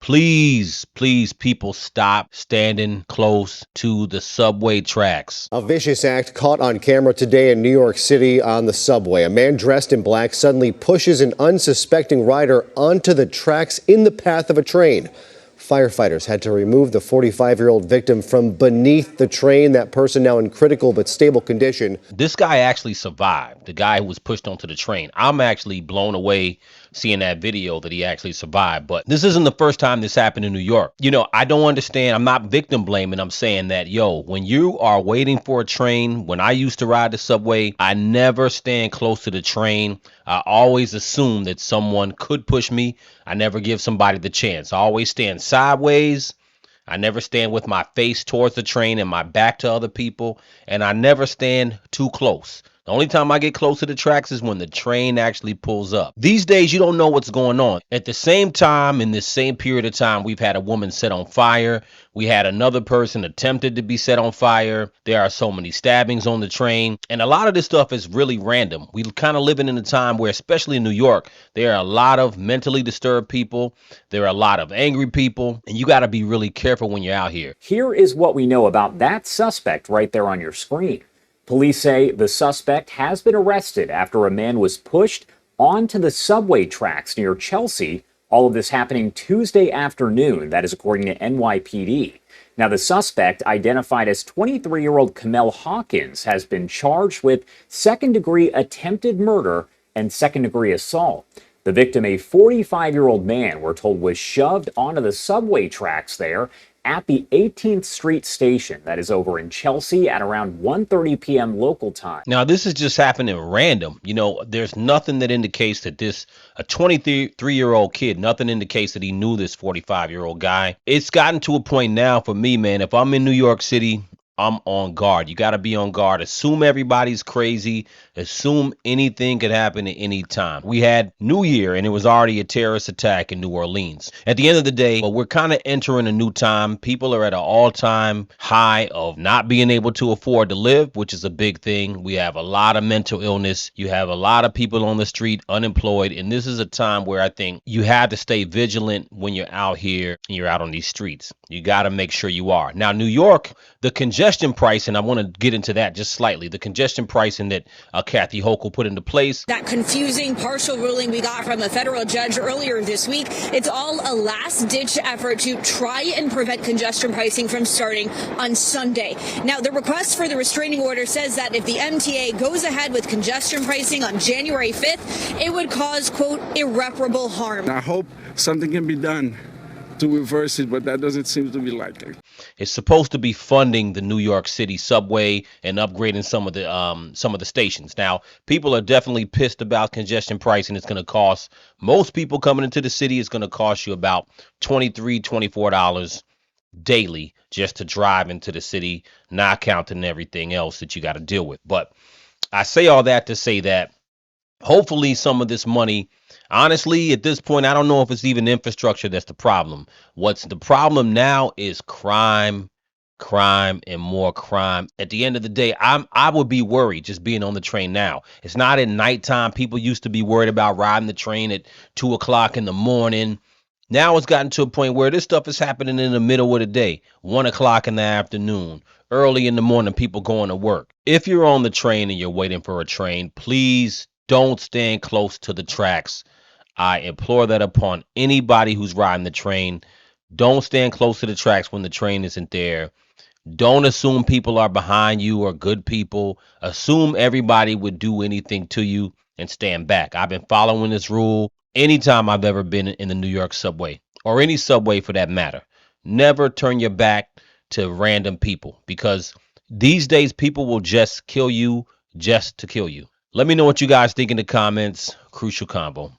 Please, please, people, stop standing close to the subway tracks. A vicious act caught on camera today in New York City on the subway. A man dressed in black suddenly pushes an unsuspecting rider onto the tracks in the path of a train. Firefighters had to remove the 45-year-old victim from beneath the train. That person now in critical but stable condition. This guy actually survived, the guy who was pushed onto the train. I'm actually blown away seeing that video that he actually survived. But this isn't the first time this happened in New York. You know, I don't understand. I'm not victim blaming. I'm saying that, when you are waiting for a train, when I used to ride the subway, I never stand close to the train. I always assume that someone could push me. I never give somebody the chance. I always stand sideways. I never stand with my face towards the train and my back to other people. And I never stand too close. The only time I get close to the tracks is when the train actually pulls up. These days, you don't know what's going on. At the same time, in this same period of time, we've had a woman set on fire. We had another person attempted to be set on fire. There are so many stabbings on the train. And a lot of this stuff is really random. We kind of living in a time where, especially in New York, there are a lot of mentally disturbed people. There are a lot of angry people. And you got to be really careful when you're out here. Here is what we know about that suspect right there on your screen. Police say the suspect has been arrested after a man was pushed onto the subway tracks near Chelsea. All of this happening Tuesday afternoon. That is according to NYPD. Now, the suspect, identified as 23-year-old Kamel Hawkins, has been charged with second-degree attempted murder and second-degree assault. The victim, a 45-year-old man, we're told, was shoved onto the subway tracks there at the 18th Street station. That is over in Chelsea at around 1:30 p.m. local time. Now, this is just happening random. There's nothing that indicates that a 23-year-old kid, nothing indicates that he knew this 45-year-old guy. It's gotten to a point now for me, man, if I'm in New York City, I'm on guard. You got to be on guard. Assume everybody's crazy. Assume anything could happen at any time. We had New Year and it was already a terrorist attack in New Orleans. At the end of the day, we're kind of entering a new time. People are at an all-time high of not being able to afford to live, which is a big thing. We have a lot of mental illness. You have a lot of people on the street unemployed. And this is a time where I think you have to stay vigilant when you're out here and you're out on these streets. You got to make sure you are. Now, New York, the congestion pricing, I want to get into that just slightly. The congestion pricing that Kathy Hochul put into place. That confusing partial ruling we got from a federal judge earlier this week, it's all a last-ditch effort to try and prevent congestion pricing from starting on Sunday. Now, the request for the restraining order says that if the MTA goes ahead with congestion pricing on January 5th, it would cause, quote, irreparable harm. I hope something can be done to reverse it, but that doesn't seem to be likely. It's supposed to be funding the New York City subway and upgrading some of the stations. Now, people are definitely pissed about congestion pricing. It's going to cost most people coming into the city. It's going to cost you about $23, $24 daily just to drive into the city, not counting everything else that you got to deal with. But I say all that to say that hopefully some of this money, honestly, at this point, I don't know if it's even infrastructure that's the problem. What's the problem now is crime, and more crime. At the end of the day, I would be worried just being on the train now. It's not at nighttime. People used to be worried about riding the train at 2 o'clock in the morning. Now it's gotten to a point where this stuff is happening in the middle of the day, 1 o'clock in the afternoon, early in the morning, people going to work. If you're on the train and you're waiting for a train, please don't stand close to the tracks. I implore that upon anybody who's riding the train. Don't stand close to the tracks when the train isn't there. Don't assume people are behind you or good people. Assume everybody would do anything to you and stand back. I've been following this rule anytime I've ever been in the New York subway, or any subway for that matter. Never turn your back to random people, because these days people will just kill you just to kill you. Let me know what you guys think in the comments. Crucial Convo.